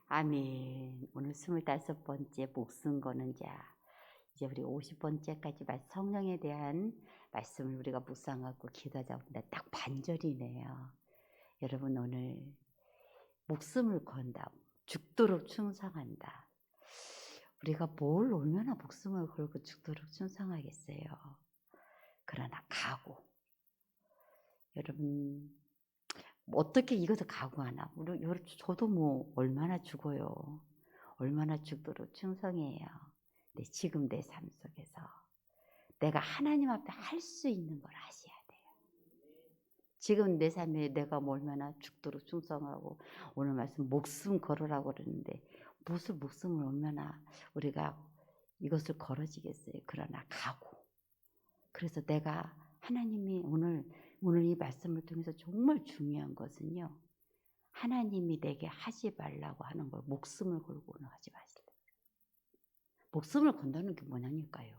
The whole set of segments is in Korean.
아멘. 오늘 25번째 목숨 거는 자. 이제 우리 50번째까지 성령에 대한 말씀을 우리가 묵상하고 기도하자 보다 딱 반절이네요. 여러분 오늘 목숨을 건다. 죽도록 충성한다. 우리가 뭘 얼마나 목숨을 걸고 죽도록 충성하겠어요. 그러나 각오. 여러분 어떻게 이것을 각오하나? 저도 뭐 얼마나 죽어요. 얼마나 죽도록 충성해요. 근데 지금 내 삶 속에서 내가 하나님 앞에 할 수 있는 걸 하셔야 돼요. 지금 내 삶에 내가 뭐 얼마나 죽도록 충성하고 오늘 말씀 목숨 걸으라고 그러는데 무슨 목숨을 얼마나 우리가 이것을 걸어지겠어요. 그러나 각오. 그래서 내가 하나님이 오늘 이 말씀을 통해서 정말 중요한 것은요. 하나님이 내게 하지 말라고 하는 걸 목숨을 걸고는 하지 마시라. 목숨을 건다는 게 뭐냐니까요.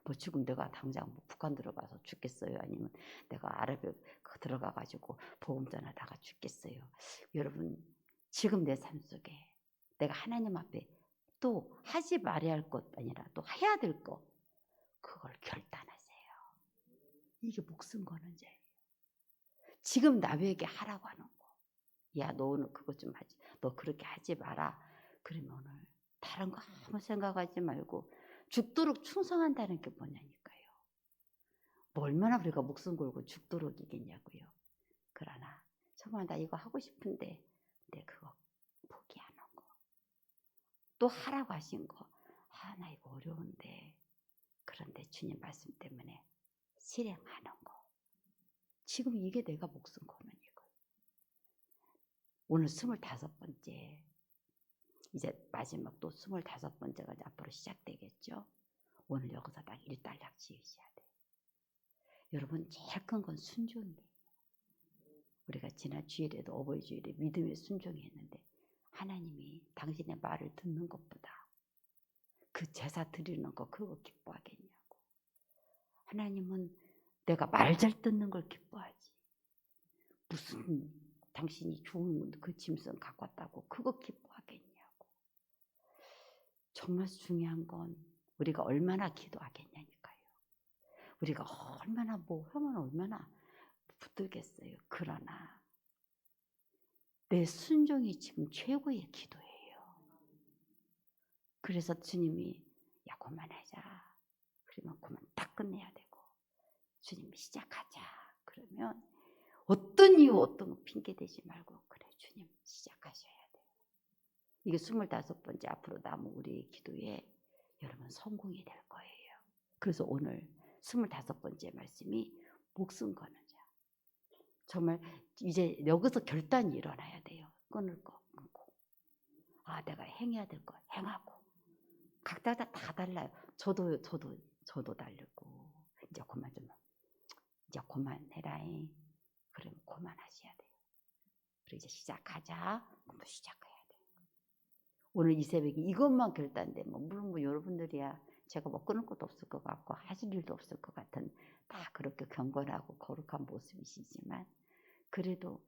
뭐 지금 내가 당장 뭐 북한 들어가서 죽겠어요? 아니면 내가 아랍에 들어가가지고 복음 전하다가 죽겠어요? 여러분 지금 내 삶 속에 내가 하나님 앞에 또 하지 말아야 할 것 아니라 또 해야 될 것 그걸 결단하세요. 이게 목숨 거는 죄예요. 지금 나에게 하라고 하는 거. 야, 너 오늘 그것 좀 하지. 너 그렇게 하지 마라. 그러면 오늘 다른 거 아무 생각하지 말고 죽도록 충성한다는 게 뭐냐니까요. 뭐 얼마나 우리가 목숨 걸고 죽도록 이겠냐고요. 그러나 정말 나 이거 하고 싶은데 내 그거 포기하는 거. 또 하라고 하신 거. 아, 나 이거 어려운데. 그런데 주님 말씀 때문에 실행하는 거. 지금 이게 내가 목숨 거는 이거예요. 오늘 25번째. 이제 마지막 또 25번째가 앞으로 시작되겠죠. 오늘 여기서 딱 일단락 지으셔야 돼요. 여러분 제일 큰 건 순종이에요. 우리가 지난 주일에도 어버이 주일에 믿음의 순종이 했는데 하나님이 당신의 말을 듣는 것보다 그 제사 드리는 거 그거 기뻐하겠냐고. 하나님은 내가 말 잘 듣는 걸 기뻐하지. 무슨 당신이 좋은 그 짐승 갖고 왔다고 그거 기뻐하겠냐고. 정말 중요한 건 우리가 얼마나 기도하겠냐니까요. 우리가 얼마나 뭐 하면 얼마나 붙들겠어요. 그러나 내 순종이 지금 최고의 기도예요. 그래서 주님이 야 그만하자. 그러면 그만 딱 끝내야 되고 주님이 시작하자. 그러면 어떤 이유 어떤 핑계 대지 말고 그래 주님 시작하셔야 돼요. 이게 25번째 앞으로 남은 우리의 기도에 여러분 성공이 될 거예요. 그래서 오늘 25번째 말씀이 목숨 거는 자. 정말 이제 여기서 결단이 일어나야 돼요. 끊을 거 끊고. 아 내가 행해야 될 거 행하고. 각자 다 달라요. 저도 다르고 이제 그만 좀 이제 그만해라잉. 그러면 그만하셔야 돼요. 그리고 이제 시작하자. 그럼 시작해야 돼요. 오늘 이 새벽에 이것만 결단되면 물론 뭐 여러분들이야 제가 뭐 끊을 것도 없을 것 같고 하실 일도 없을 것 같은 다 그렇게 경건하고 거룩한 모습이시지만 그래도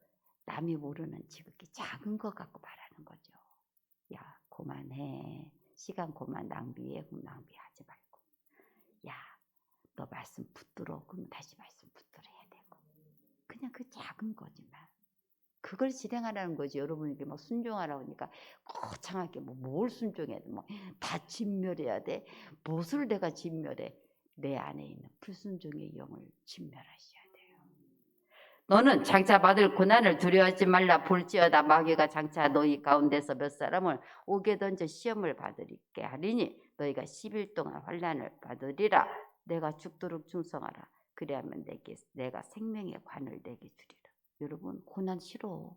남이 모르는 지극히 작은 것 갖고 말하는 거죠. 야 그만해. 시간 그만 낭비해. 그럼 낭비하지 말고. 야 너 말씀 붙들어. 그럼 다시 말씀 붙들어야 되고. 그냥 그 작은 거지만 그걸 실행하라는 거지. 여러분에게 뭐 순종하라고 하니까 거창하게 뭘 순종해야 돼. 뭐 다 진멸해야 돼. 무엇을 내가 진멸해. 내 안에 있는 불순종의 영을 진멸하셔야 돼요. 너는 장차 받을 고난을 두려워하지 말라. 볼지어다 마귀가 장차 너희 가운데서 몇 사람을 오게 던져 시험을 받으리게 하리니 너희가 10일 동안 환난을 받으리라. 내가 죽도록 충성하라. 그리하면 내가 생명의 관을 내게 주리라. 여러분 고난 싫어.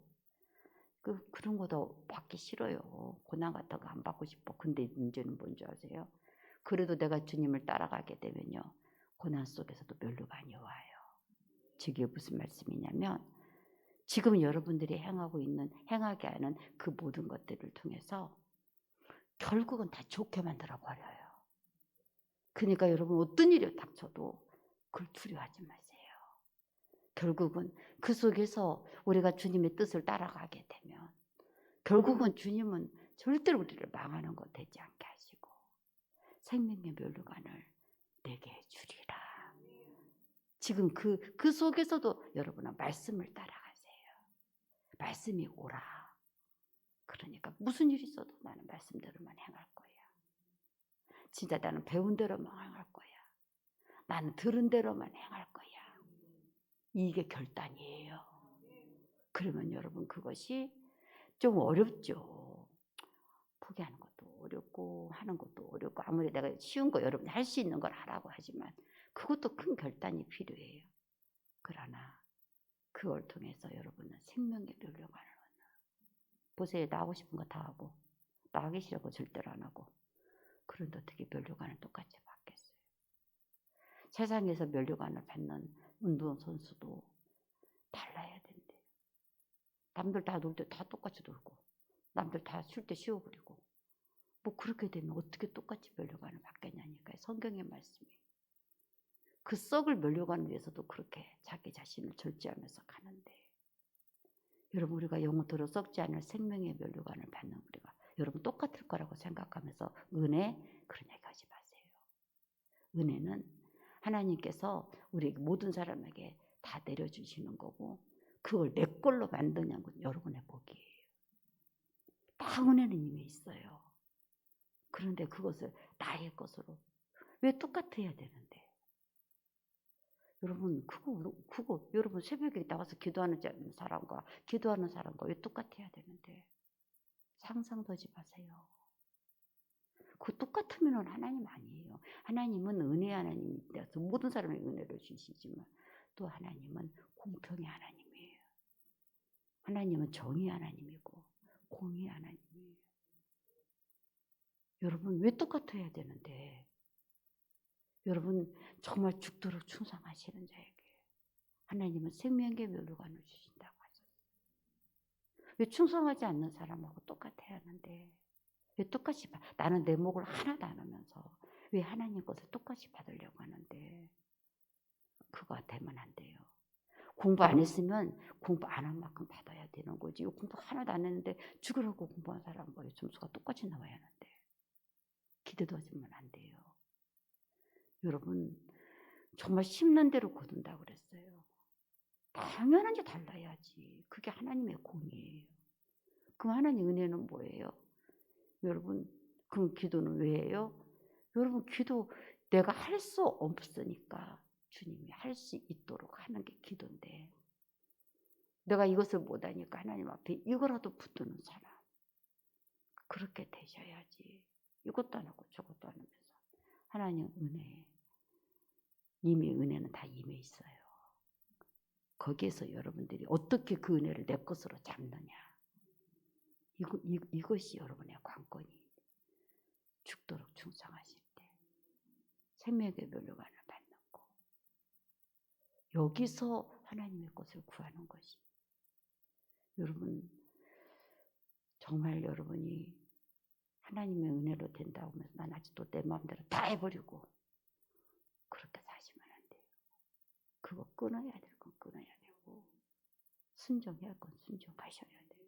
그런 것도 받기 싫어요. 고난 같은 거 안 받고 싶어. 근데 문제는 뭔지 아세요? 그래도 내가 주님을 따라가게 되면요. 고난 속에서도 멸류관이 와요. 이게 무슨 말씀이냐면 지금 여러분들이 행하게 하는 그 모든 것들을 통해서 결국은 다 좋게 만들어 버려요. 그러니까 여러분 어떤 일이 닥쳐도 그걸 두려워하지 마세요. 결국은 그 속에서 우리가 주님의 뜻을 따라가게 되면 결국은 주님은 절대로 우리를 망하는 것 되지 않게 하시고 생명의 면류관을 내게 해주리라. 지금 그 속에서도 여러분은 말씀을 따라가세요. 말씀이 오라. 그러니까 무슨 일이 있어도 나는 말씀대로만 행할 거야. 진짜 나는 배운 대로만 행할 거야. 나는 들은 대로만 행할 거야. 이게 결단이에요. 그러면 여러분 그것이 좀 어렵죠. 포기하는 것도 어렵고 하는 것도 어렵고 아무리 내가 쉬운 거 여러분이 할 수 있는 걸 하라고 하지만 그것도 큰 결단이 필요해요. 그러나 그걸 통해서 여러분은 생명의 면류관을 얻는. 보세요. 나하고 싶은 거 다 하고 나가기 싫은 거 절대로 안 하고 그런데 어떻게 면류관을 똑같이 받겠어요. 세상에서 면류관을 받는 운동선수도 달라야 된대요. 남들 다 놀 때 다 똑같이 놀고 남들 다 쉴 때 쉬어버리고 뭐 그렇게 되면 어떻게 똑같이 면류관을 받겠냐니까요. 성경의 말씀이. 그 썩을 면류관을 위해서도 그렇게 자기 자신을 절제하면서 가는데 여러분 우리가 영원토록 썩지 않을 생명의 면류관을 받는 우리가 여러분 똑같을 거라고 생각하면서 은혜 그런 얘기 하지 마세요. 은혜는 하나님께서 우리 모든 사람에게 다 내려주시는 거고 그걸 내 걸로 만드냐는 건 여러분의 복이에요. 다 은혜는 이미 있어요. 그런데 그것을 나의 것으로 왜 똑같아야 되는데? 여러분 그거 여러분 새벽에 나와서 기도하는 사람과 기도하는 사람과 왜 똑같아야 되는데? 상상도 하지 마세요. 그 똑같으면 하나님 아니에요. 하나님은 은혜 하나님이라서 모든 사람에게 은혜를 주시지만 또 하나님은 공평의 하나님이에요. 하나님은 정의 하나님이고 공의 하나님이에요. 여러분 왜 똑같아야 되는데? 여러분 정말 죽도록 충성하시는 자에게 하나님은 생명의 면류관을 주신다고 하셨어요. 왜 충성하지 않는 사람하고 똑같아야 하는데 왜 똑같이 나는 내 목을 하나도 안 하면서 왜 하나님 것을 똑같이 받으려고 하는데 그거 되면 안 돼요. 공부 안 했으면 공부 안 한 만큼 받아야 되는 거지. 공부 하나도 안 했는데 죽으라고 공부한 사람 뭐예요? 점수가 똑같이 나와야 하는데 기대도 하시면 안 돼요. 여러분 정말 심는 대로 거둔다고 그랬어요. 당연한지 달라야지. 그게 하나님의 공이에요. 그럼 하나님 은혜는 뭐예요? 여러분 그럼 기도는 왜 해요? 여러분 기도 내가 할 수 없으니까 주님이 할 수 있도록 하는 게 기도인데 내가 이것을 못하니까 하나님 앞에 이거라도 붙드는 사람 그렇게 되셔야지. 이것도 안 하고 저것도 안 하면서 하나님 은혜 이미 은혜는 다 임해 있어요. 거기에서 여러분들이 어떻게 그 은혜를 내 것으로 잡느냐 이것이 여러분의 관건이 죽도록 충성하실 때 생명의 면류관을 받는 거 여기서 하나님의 것을 구하는 것이 여러분 정말 여러분이 하나님의 은혜로 된다고 하면서 난 아직도 내 마음대로 다 해버리고 그렇게 사시면 안 돼요. 그거 끊어야 될 건 끊어야 되고 순종해야 할 건 순종하셔야 돼요.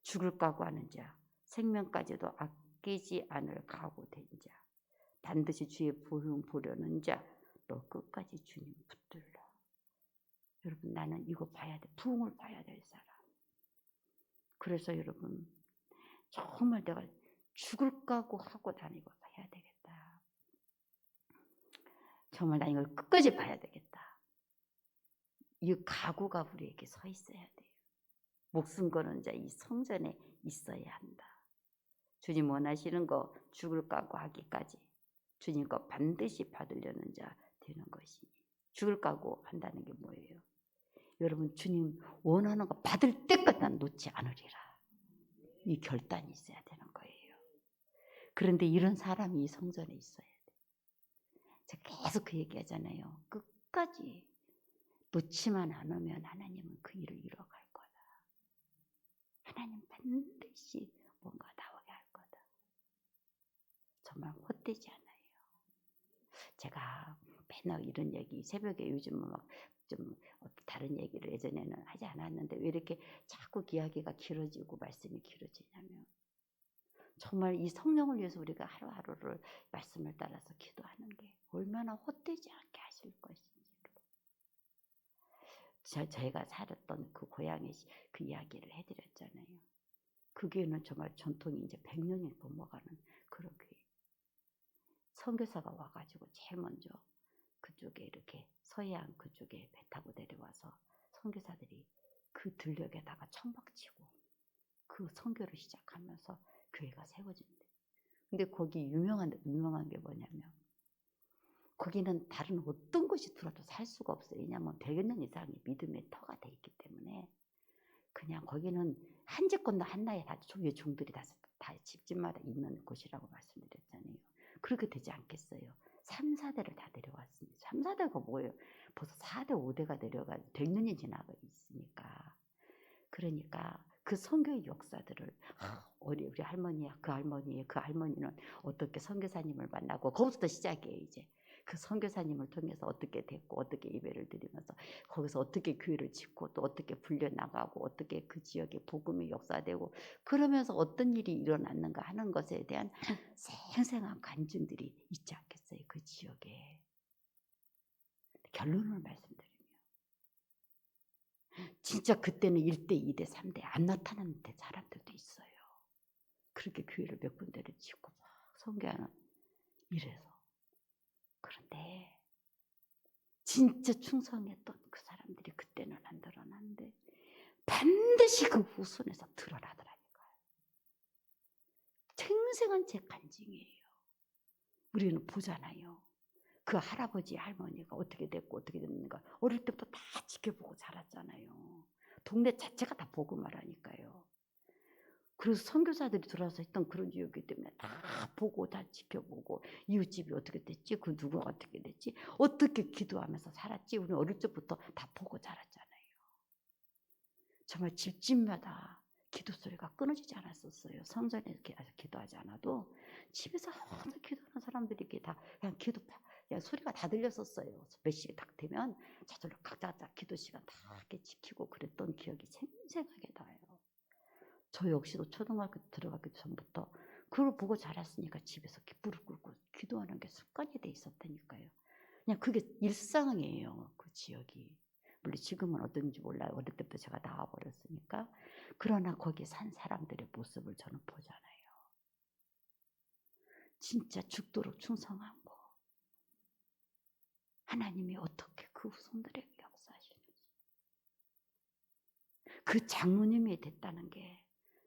죽을 각오하는 자 생명까지도 아끼지 않을 각오된 자 반드시 주의 부흥 보려는 자 너 끝까지 주님 붙들라. 여러분 나는 이거 봐야 돼. 부흥을 봐야 될 사람. 그래서 여러분 정말 내가 죽을 각오하고 나는 이거 봐야 되겠다. 정말 나 이걸 끝까지 봐야 되겠다. 이 각오가 우리에게 서 있어야 돼요. 목숨 거는 자 이 성전에 있어야 한다. 주님 원하시는 거 죽을 각오하기까지 주님 거 반드시 받으려는 자 되는 것이 죽을 각오 한다는 게 뭐예요? 여러분 주님 원하는 거 받을 때까지 난 놓지 않으리라. 이 결단이 있어야 되는 거예요. 그런데 이런 사람이 이 성전에 있어야 돼요. 제가 계속 그 얘기하잖아요. 끝까지 놓지만 않으면 하나님은 그 일을 이뤄갈 거다. 하나님 반드시 뭔가 나오게 할 거다. 정말 헛되지 않아요. 제가 맨날 이런 얘기 새벽에 요즘은 막 좀 다른 얘기를 예전에는 하지 않았는데 왜 이렇게 자꾸 이야기가 길어지고 말씀이 길어지냐면 정말 이 성령을 위해서 우리가 하루하루를 말씀을 따라서 기도하는 게 얼마나 헛되지 않게 하실 것인지. 제가 살았던 그 고향의 그 이야기를 해드렸잖아요. 그 교회는 정말 전통이 이제 100년이 넘어가는 그런 교회. 선교사가 와가지고 제일 먼저 그쪽에 이렇게 서해안 그쪽에 배 타고 내려와서 선교사들이 그 들녘에다가 천막치고 그 선교를 시작하면서 교회가 세워진대. 근데 거기 유명한 게 뭐냐면 거기는 다른 어떤 곳이 들어도 살 수가 없어요. 왜냐하면 100여 년 이상이 믿음의 터가 돼 있기 때문에 그냥 거기는 한 집 건너 한나에 다 종의 종들이 다 집집마다 있는 곳이라고 말씀드렸잖아요. 그렇게 되지 않겠어요. 3, 4대를 다 내려왔습니다. 3, 4대가 뭐예요? 벌써 4대, 5대가 내려가 100년이 지나가 있으니까. 그러니까 그 선교의 역사들을 우리 할머니야 그 할머니는 어떻게 선교사님을 만나고 거기서부터 시작이에요. 이제 그 선교사님을 통해서 어떻게 됐고 어떻게 예배를 드리면서 거기서 어떻게 교회를 짓고 또 어떻게 불려나가고 어떻게 그 지역에 복음이 역사되고 그러면서 어떤 일이 일어났는가 하는 것에 대한 생생한 간증들이 있지 않겠어요. 그 지역에. 결론을 말씀드리면 진짜 그때는 1대, 2대, 3대 안 나타나는 사람들도 있어요. 그렇게 교회를 몇 군데를 짓고 막 선교하는 이래서. 그런데 진짜 충성했던 그 사람들이 그때는 안 드러났는데 반드시 그 후손에서 드러나더라니까요. 생생한 제 간증이에요. 우리는 보잖아요. 그 할아버지 할머니가 어떻게 됐고 어떻게 됐는가 어릴 때부터 다 지켜보고 자랐잖아요. 동네 자체가 다 복음을 하니까요. 그래서 선교사들이 들어와서 했던 그런 지역이기 때문에 다 보고 다 지켜보고 이웃집이 어떻게 됐지 그 누구가 어떻게 됐지 어떻게 기도하면서 살았지 우리 어릴 적부터 다 보고 자랐잖아요. 정말 집집마다 기도 소리가 끊어지지 않았었어요. 성전에 기도하지 않아도 집에서 항상 기도하는 사람들이 이렇게 다 그냥 그냥 소리가 다 들렸었어요. 몇 시에 딱 되면 저절로 각자 기도 시간 다 이렇게 지키고 그랬던 기억이 생생하게 나요. 저 역시도 초등학교 들어가기 전부터 그걸 보고 자랐으니까 집에서 불을 끄고 기도하는 게 습관이 돼 있었다니까요. 그냥 그게 일상이에요. 그 지역이. 물론 지금은 어떤지 몰라요. 어릴 때부터 제가 나와버렸으니까. 그러나 거기 산 사람들의 모습을 저는 보잖아요. 진짜 죽도록 충성한 거. 하나님이 어떻게 그 후손들에게 역사하시는지. 그 장로님이 됐다는 게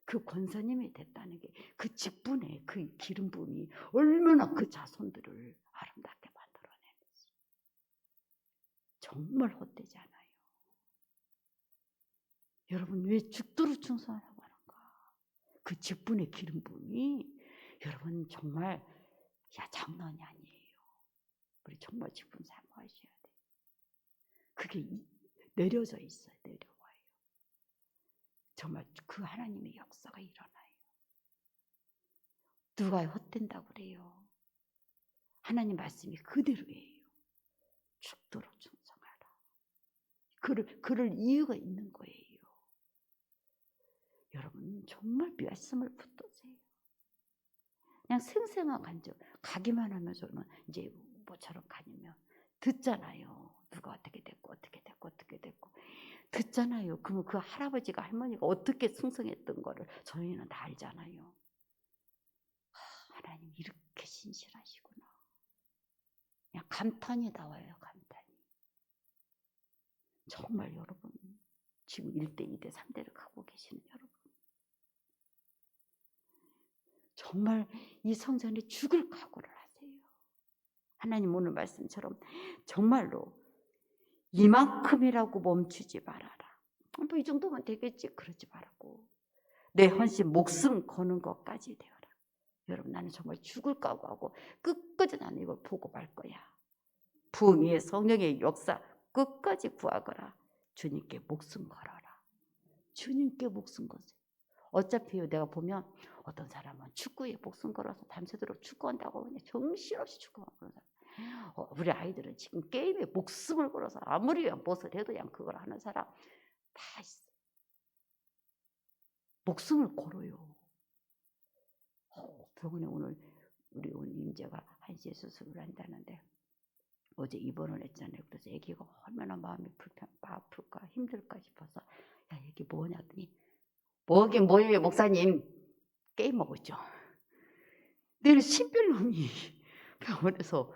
그 권사님이 됐다는 게 그 직분의 그 기름 부음이 얼마나 그 자손들을 아름답게 만들어내는지 정말 헛되지 않아요. 여러분 왜 죽도록 충성하라고 하는가? 그 직분의 기름 부음이 여러분 정말 장난이 아니에요. 우리 정말 직분 사모하셔야 돼요. 그게 내려져 있어요. 내려와요. 정말 그 하나님의 역사가 일어나요. 누가 헛된다고 그래요. 하나님 말씀이 그대로예요. 죽도록 충성하라. 그럴 이유가 있는 거예요. 여러분 정말 말씀을 붙드세요. 그냥 생생한 간증 가기만 하면 저는 이제 뭐처럼 가니면 듣잖아요. 누가 어떻게 됐고 어떻게 됐고 어떻게 됐고 듣잖아요. 그러면 그 할아버지가 할머니가 어떻게 승성했던 거를 저희는 다 알잖아요. 하나님 이렇게 신실하시구나. 그냥 감탄이 나와요. 감탄이. 정말 여러분 지금 1대, 2대, 3대를 가고 계시는 여러분 정말 이 성전에 죽을 각오를 하세요. 하나님 오늘 말씀처럼 정말로 이만큼이라고 멈추지 말아라. 뭐 이 정도면 되겠지. 그러지 말고 내 헌신 목숨 거는 것까지 되어라. 여러분 나는 정말 죽을 각오하고 끝까지 나는 이걸 보고 말 거야. 부흥의 성령의 역사 끝까지 구하거라. 주님께 목숨 걸어라. 주님께 목숨 거세요. 어차피 내가 보면 어떤 사람은 축구에 목숨 걸어서 밤새도록 축구한다고 그냥 정신없이 축구하고 그러잖아. 우리 아이들은 지금 게임에 목숨을 걸어서 아무리 무엇을 해도 그냥 그걸 하는 사람 다 있어. 목숨을 걸어요. 병원에 오늘 우리 임재가 1시에 수술을 한다는데 어제 입원을 했잖아요. 그래서 애기가 얼마나 마음이 아플까 힘들까 싶어서 야 애기 뭐냐 했더니 뭐긴 뭐예요 목사님. 게임 먹었죠. 내일 신별놈이 병원에서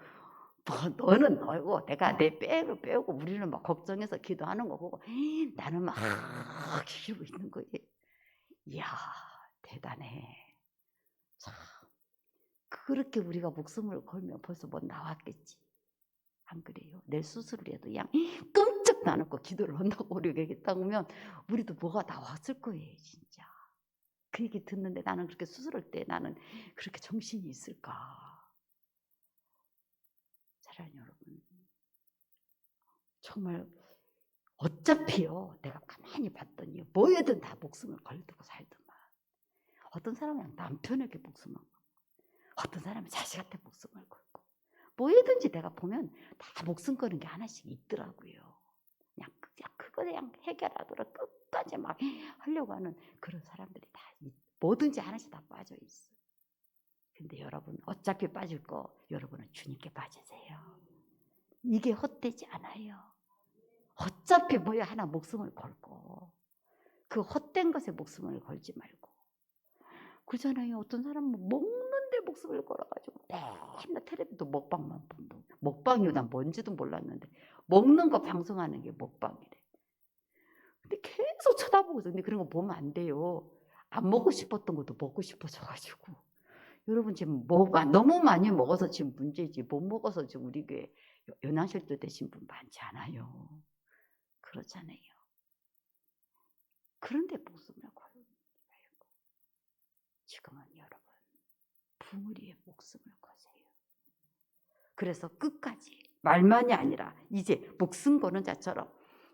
뭐 너는 너고 내가 내 빼고 빼고 우리는 막 걱정해서 기도하는 거 보고 나는 막 기르고 있는 거예요. 이야 대단해. 참 그렇게 우리가 목숨을 걸면 벌써 뭐 나왔겠지. 안 그래요? 내 수술을 해도 그냥 끔찍도 안 하고 기도를 한다고 우리 얘기했다고 하면 우리도 뭐가 나왔을 거예요 진짜. 그 얘기 듣는데 나는 그렇게 수술할 때 나는 그렇게 정신이 있을까. 사랑하는 여러분 정말 어차피요 내가 가만히 봤더니 뭐에든 다 목숨을 걸두고 살더만. 어떤 사람은 남편에게 목숨을 걸고 어떤 사람은 자식한테 목숨을 걸고 뭐에든지 내가 보면 다 목숨 거는 게 하나씩 있더라고요. 그냥 그거 그냥 해결하도록 끝까지 막 하려고 하는 그런 사람들이 다 뭐든지 하나씩 다 빠져 있어. 근데 여러분 어차피 빠질 거 여러분은 주님께 빠지세요. 이게 헛되지 않아요. 어차피 뭐야 하나 목숨을 걸고 그 헛된 것에 목숨을 걸지 말고. 그러잖아요. 어떤 사람은 먹는데 목숨을 걸어가지고 맨날 텔레비도 먹방만 본다. 먹방이 난 뭔지도 몰랐는데 먹는 거 방송하는 게 먹방이래. 근데 계속 쳐다보고 있어. 근데 그런 거 보면 안 돼요. 안 먹고 싶었던 것도 먹고 싶어져가지고. 여러분 지금 너무 많이 먹어서 지금 문제지. 못 먹어서 지금 우리 교회 연하실도 되신 분 많지 않아요. 그렇잖아요. 그런데 목숨을 걸고 지금은 여러분 붕어리에 목숨을 거세요. 그래서 끝까지 말만이 아니라 이제 목숨 거는 자처럼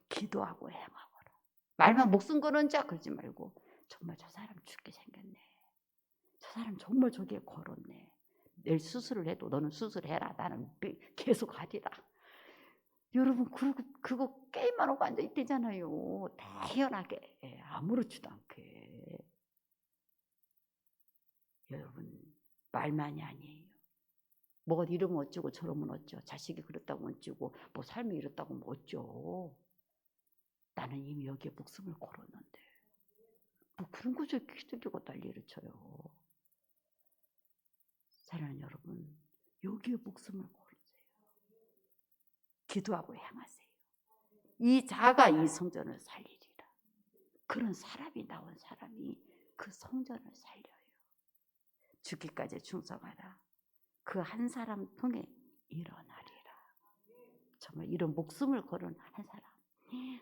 기도하고 행하거라. 말만 목숨 거는 자 그러지 말고 정말 저 사람 죽게 생겼네. 저 사람 정말 저기에 걸었네. 내일 수술을 해도 너는 수술해라. 나는 계속 하리라. 여러분 그거 게임만 하고 앉아있대잖아요. 태연하게 아무렇지도 않게. 여러분 말만이 아니에요. 뭐가 이러면 어쩌고 저러면 어쩌고 자식이 그렇다고 어쩌고 뭐 삶이 이렇다고 뭐 어쩌고. 나는 이미 여기에 목숨을 걸었는데 뭐 그런 거죠. 기들리고 난리를 쳐요. 사랑하는 여러분 여기에 목숨을 걸으세요. 기도하고 행하세요. 이 자가 이 성전을 살리리라. 그런 사람이 나온 사람이 그 성전을 살려요. 죽기까지 충성하라. 그 한 사람 통해 일어나리라. 정말 이런 목숨을 걸은 한 사람.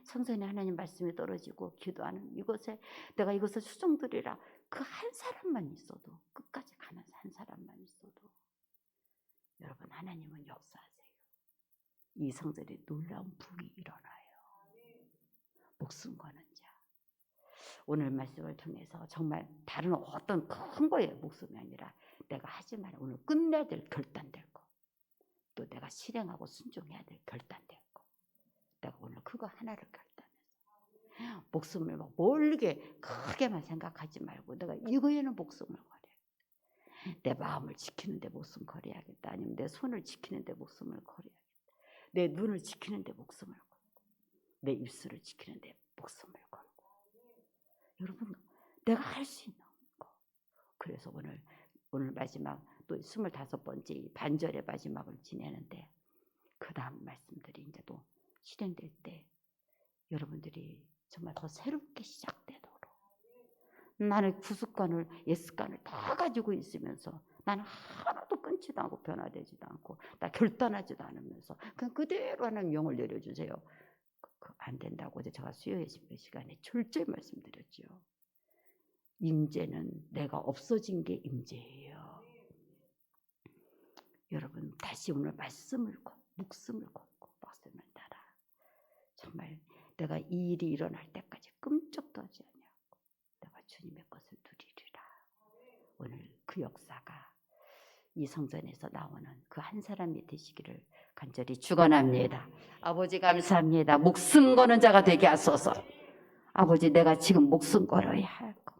성전에 하나님 말씀이 떨어지고 기도하는 이곳에 내가 이것을 수종드리라. 그 한 사람만 있어도 끝까지 가는 한 사람만 있어도 여러분 하나님은 역사하세요. 이 성전에 놀라운 붕이 일어나요. 목숨 거는 자. 오늘 말씀을 통해서 정말 다른 어떤 큰 거에 목숨이 아니라 내가 하지만 오늘 끝내야 될 결단될 거. 또 내가 실행하고 순종해야 될 결단될 거. 내가 오늘 그거 하나를 결단해서 목숨을 막 멀게 크게만 생각하지 말고 내가 이거에는 목숨을 걸어야 내 마음을 지키는데 목숨 걸어야겠다. 아니면 내 손을 지키는데 목숨을 걸어야겠다. 내 눈을 지키는데 목숨을 걸고 내 입술을 지키는데 목숨을 걸고 여러분 내가 할 수 있는 거. 그래서 오늘 마지막 또 25번째 반절의 마지막을 지내는데 그 다음 말씀들이 이제 또 실행될 때 여러분들이 정말 더 새롭게 시작되도록 나는 구습관을 예습관을 다 가지고 있으면서 나는 하나도 끊지도 않고 변화되지도 않고 나 결단하지도 않으면서 그냥 그대로 하는 영을 내려주세요. 안 된다고 어제 제가 수요 예배 시간에 철저히 말씀드렸죠. 임재는 내가 없어진 게 임재예요. 여러분 다시 오늘 목숨을 걸고 말씀을 따라 정말 내가 이 일이 일어날 때까지 끔찍도 하지 않냐고 내가 주님의 것을 누리리라. 오늘 그 역사가 이 성전에서 나오는 그 한 사람이 되시기를 간절히 축원합니다. 아버지 감사합니다. 목숨 거는 자가 되게 하소서. 아버지 내가 지금 목숨 걸어야 할 것.